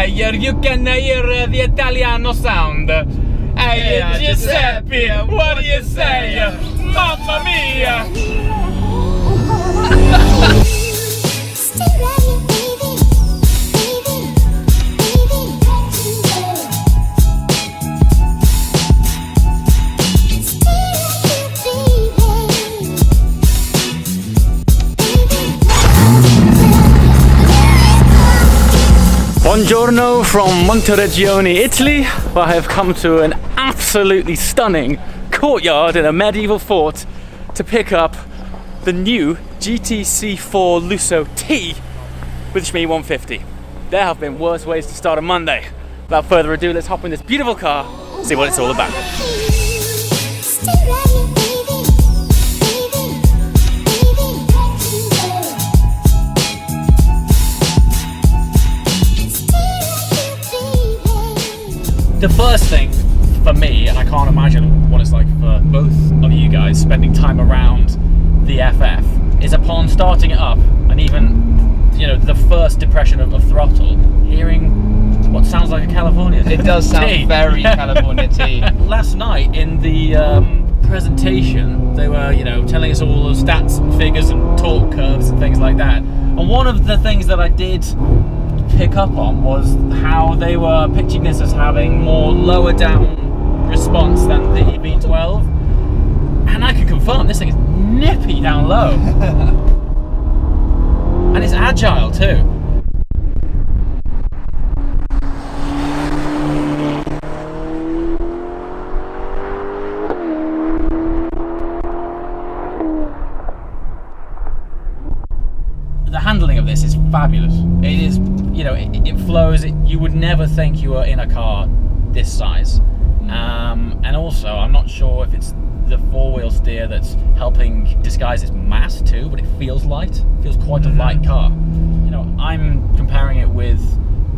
player, you can hear the Italiano sound. Hey, Giuseppe, what do you say? Mamma mia! Buongiorno from Monteregione, Italy, where I have come to an absolutely stunning courtyard in a medieval fort to pick up the new GTC4 Lusso T with Shmi 150. There have been worse ways to start a Monday. Without further ado, let's hop in this beautiful car, see what it's all about. The first thing for me, and I can't imagine what it's like for both of you guys spending time around the FF, is upon starting it up and even, you know, the first depression of throttle, hearing what sounds like a California T. It does sound very California T. Last night in the presentation, they were, you know, telling us all the stats and figures and torque curves and things like that. And one of the things that I did pick up on was how they were pitching this as having more lower down response than the V12, and I can confirm this thing is nippy down low. And it's agile too. The handling of this is fabulous. It is, you know, it flows. You would never think you were in a car this size. And also, I'm not sure if it's the four-wheel steer that's helping disguise its mass too, but it feels light. It feels quite a light car. You know, I'm comparing it with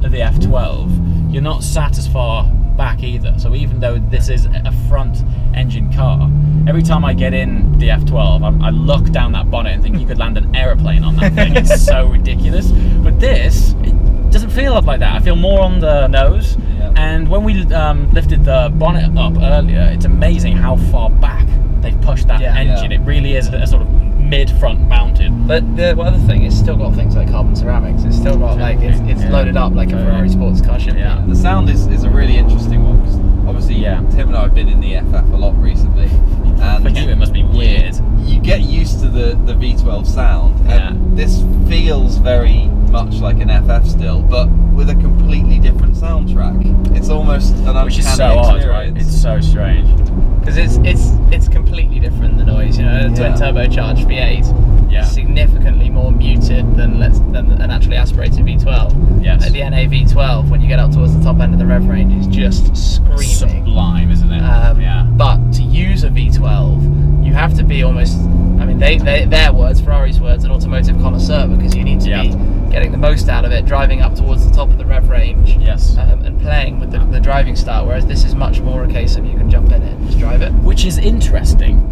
the F12. You're not sat as far back either. So even though this is a front engine car, every time I get in the F12, I look down that bonnet and think you could land an aeroplane on that thing. It's so ridiculous. But this, it doesn't feel like that. I feel more on the nose. Yeah. And when we lifted the bonnet up earlier, it's amazing how far back they've pushed that engine. It really is a sort of mid-front mounted. But the other thing, it's still got things like carbon ceramics. It's still got like it's loaded up like a Ferrari sports car should be. The sound is a really interesting one because obviously Tim and I have been in the FF a lot recently, and for you it must be weird. You get used to the V12 sound, and this feels very much like an FF still, but with a completely different soundtrack. It's almost an uncanny Which is so odd, right? It's so strange. Because it's completely different, the noise, you know. Twin turbocharged V8, significantly more muted than an naturally aspirated V12. Yes. Like the NA V12, when you get up towards the top end of the rev range, is just screaming. Sublime, isn't it? But to use a V12, you have to be almost, I mean, their words, Ferrari's words, an automotive connoisseur, because you need to be getting the most out of it, driving up towards the top of the rev range, and playing with the driving style, whereas this is much more a case of you can jump in it and just drive it. Which is interesting,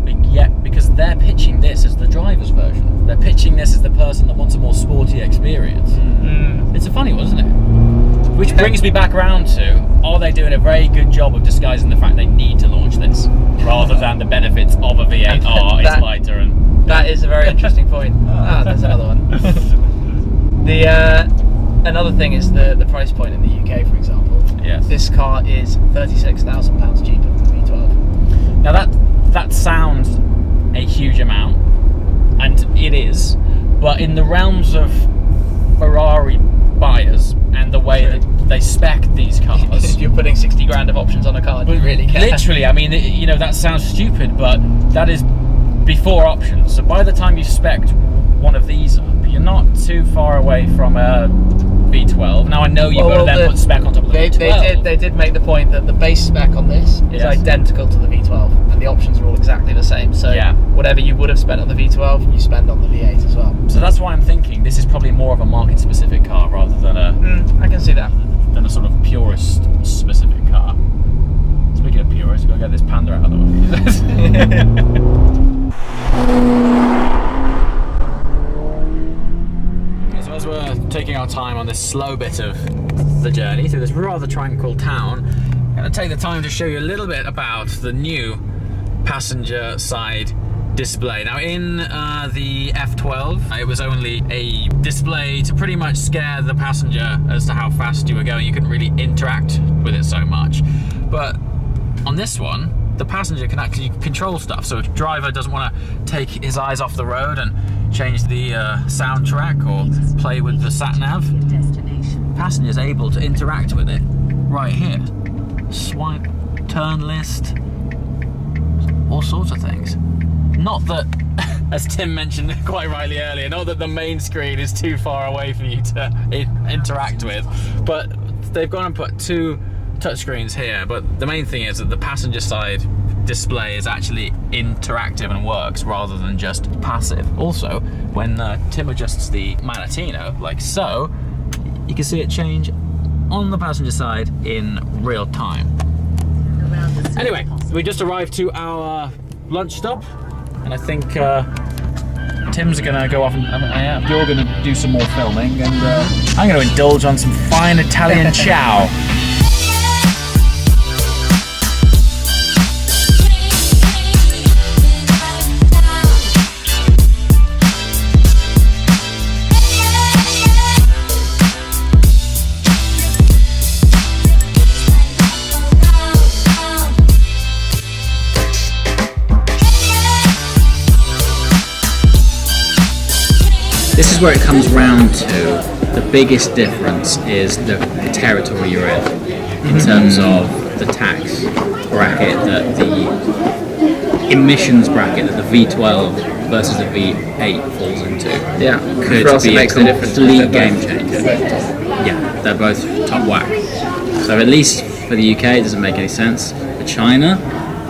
because they're pitching this as the driver's version. They're pitching this as the person that wants a more sporty experience. It's a funny one, isn't it? Which brings me back around to, are they doing a very good job of disguising the fact they need to launch this, rather than the benefits of a V8R, it's lighter and... That is a very interesting point. There's another one. Another thing is the price point in the UK, for example. Yes. This car is £36,000 cheaper than the V12. Now that sounds a huge amount, and it is, but in the realms of Ferrari buyers and the way that they spec these cars, if you're putting 60 grand of options on a car, do you really care? Literally, I mean, you know, that sounds stupid, but that is before options. So by the time you've spec'd one of these up, you're not too far away from a V12. Now I know you've got to then put spec on top of the V12. They did make the point that the base spec on this is identical to the V12, and the options are all exactly the same. So whatever you would have spent on the V12, you spend on the V8 as well. So that's why I'm thinking this is probably more of a market-specific car rather than a... I can see that. Than a sort of purist-specific car. Speaking of purists, we've got to get this Panda out of the way. So as we're taking our time on this slow bit of the journey through this rather tranquil town, I'm going to take the time to show you a little bit about the new passenger side display. Now in the F12, it was only a display to pretty much scare the passenger as to how fast you were going. You couldn't really interact with it so much. But on this one, the passenger can actually control stuff. So if a driver doesn't want to take his eyes off the road and change the soundtrack or play with the sat-nav, passenger's able to interact with it right here. Swipe, turn list, all sorts of things. Not that, as Tim mentioned quite rightly earlier, not that the main screen is too far away for you to interact with, but they've gone and put 2 touchscreens here. But the main thing is that the passenger side display is actually interactive and works rather than just passive. Also, when Tim adjusts the Manettino, like so, you can see it change on the passenger side in real time. Anyway, we just arrived to our lunch stop, and I think Tim's gonna go off and you're gonna do some more filming, and I'm gonna indulge on some fine Italian chow. This is where it comes round to the biggest difference is the territory you're in terms of the tax bracket, that the emissions bracket that the V12 versus the V8 falls into. Yeah, could be a complete game changer. Yeah, they're both top whack. So at least for the UK it doesn't make any sense. For China,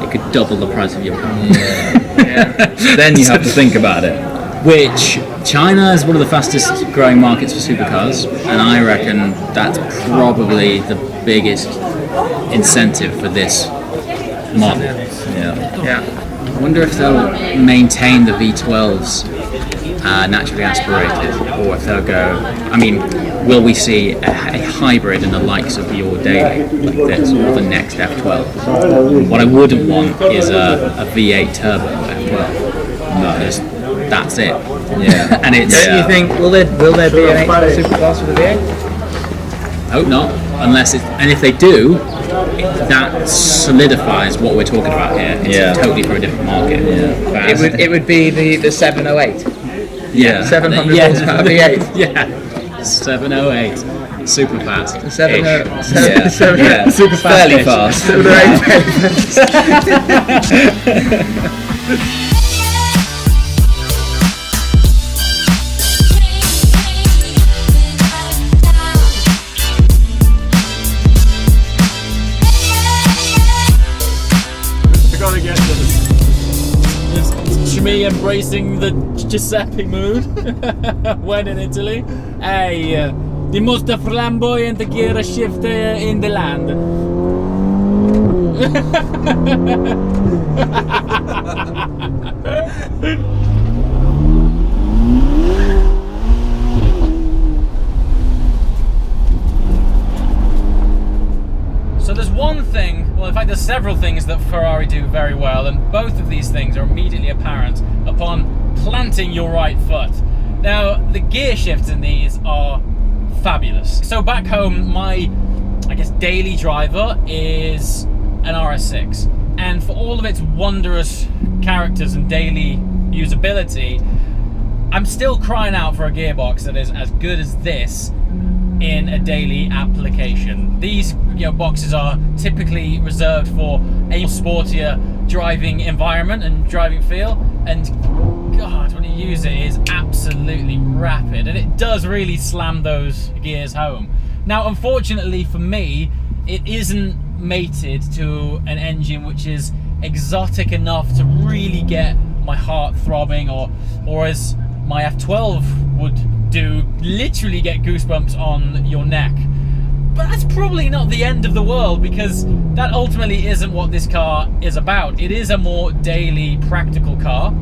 it could double the price of your car. Yeah. Then you have to think about it. Which China is one of the fastest growing markets for supercars, and I reckon that's probably the biggest incentive for this model. Yeah. I wonder if they'll maintain the V12s naturally aspirated, or if they'll go, I mean, will we see a hybrid in the likes of your daily like this, or the next F12? What I wouldn't want is a V8 turbo F12. No. That's it. Yeah. And it's. Don't you think will there be an superclass for the V8? Hope not. Unless it, and if they do, that solidifies what we're talking about here. It's totally for a different market. Yeah. It would be the 708. Yeah. 700 horsepower V8. Yeah. 708. Super fast. 708. Super fast. Fairly fast. 708. Me embracing the Giuseppe mood when in Italy. Hey, the most flamboyant gear shift in the land. So there's one thing, well in fact there's several things that Ferrari do very well, and both of these things are immediately apparent upon planting your right foot. Now the gear shifts in these are fabulous. So back home my, I guess, daily driver is an RS6, and for all of its wondrous characters and daily usability, I'm still crying out for a gearbox that is as good as this in a daily application. These boxes are typically reserved for a sportier driving environment and driving feel, and God, when you use it, it is absolutely rapid, and it does really slam those gears home. Now unfortunately for me, it isn't mated to an engine which is exotic enough to really get my heart throbbing, or as my F12 would do, literally get goosebumps on your neck. But that's probably not the end of the world, because that ultimately isn't what this car is about. It is a more daily, practical car.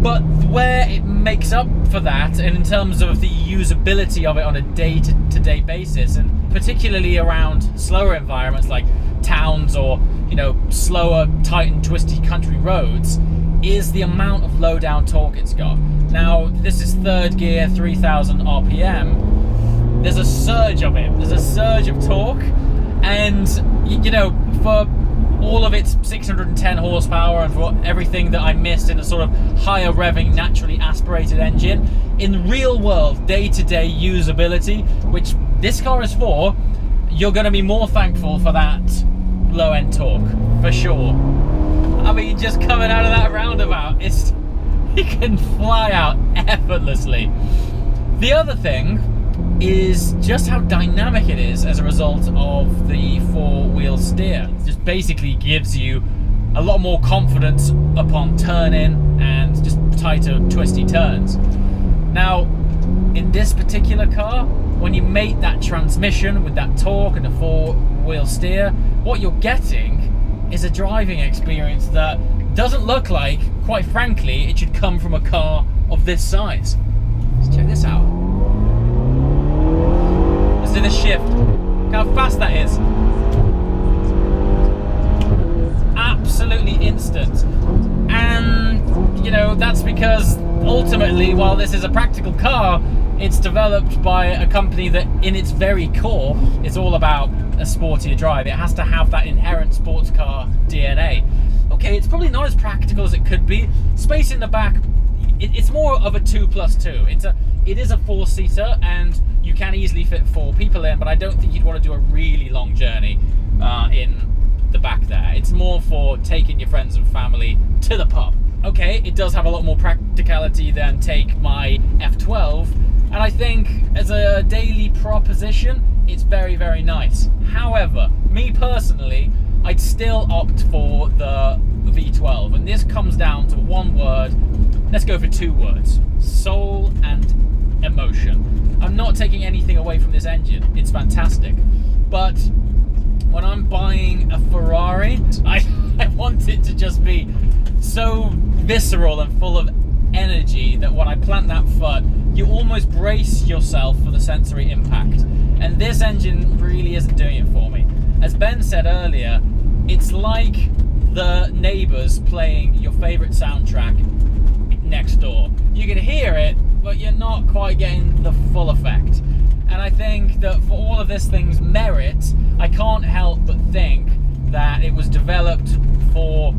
But where it makes up for that, and in terms of the usability of it on a day-to-day basis, and particularly around slower environments like towns or, you know, slower, tight and twisty country roads, is the amount of low-down torque it's got. Now, this is third gear, 3,000 RPM. There's a surge of it. There's a surge of torque, and you know, for all of its 610 horsepower and for everything that I missed in a sort of higher revving, naturally aspirated engine, in real world, day-to-day usability, which this car is for, you're going to be more thankful for that low-end torque, for sure. I mean, just coming out of that roundabout, you can fly out effortlessly. The other thing is just how dynamic it is as a result of the four-wheel steer. It just basically gives you a lot more confidence upon turning and just tighter, twisty turns. Now, in this particular car, when you mate that transmission with that torque and the four-wheel steer, what you're getting is a driving experience that doesn't look like, quite frankly, it should come from a car of this size. Let's check this out. Let's do the shift. Look how fast that is. Absolutely instant. And, you know, that's because ultimately, while this is a practical car, it's developed by a company that in its very core is all about a sportier drive. It has to have that inherent sports car DNA. Okay, it's probably not as practical as it could be. Space in the back, it's more of a 2+2. It is a four-seater, and you can easily fit 4 people in, but I don't think you'd want to do a really long journey in the back there. It's more for taking your friends and family to the pub. Okay, it does have a lot more practicality than take my F12, and I think as a daily proposition, it's very, very nice. However, me personally, I'd still opt for the V12, and this comes down to one word. Let's go for 2 words: soul and emotion. I'm not taking anything away from this engine. It's fantastic. But when I'm buying a Ferrari, I want it to just be so visceral and full of energy that when I plant that foot, you almost brace yourself for the sensory impact. And this engine really isn't doing it for me. As Ben said earlier, it's like the neighbours playing your favourite soundtrack next door. You can hear it, but you're not quite getting the full effect. And I think that for all of this thing's merit, I can't help but think that it was developed for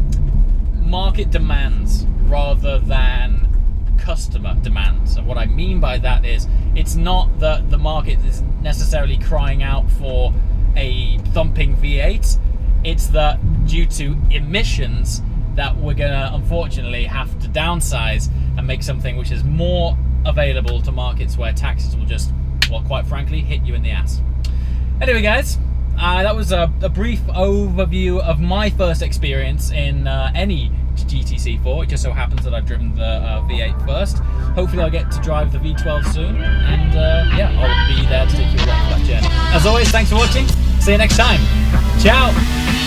market demands rather than customer demands. And what I mean by that is, it's not that the market is necessarily crying out for a thumping V8, it's that due to emissions that we're gonna unfortunately have to downsize and make something which is more available to markets where taxes will just, well, quite frankly, hit you in the ass. Anyway guys, that was a brief overview of my first experience in any GTC4. It just so happens that I've driven the V8 first. Hopefully I'll get to drive the V12 soon, and yeah, I'll be there to take you along that journey. As always, thanks for watching. See you next time. Ciao!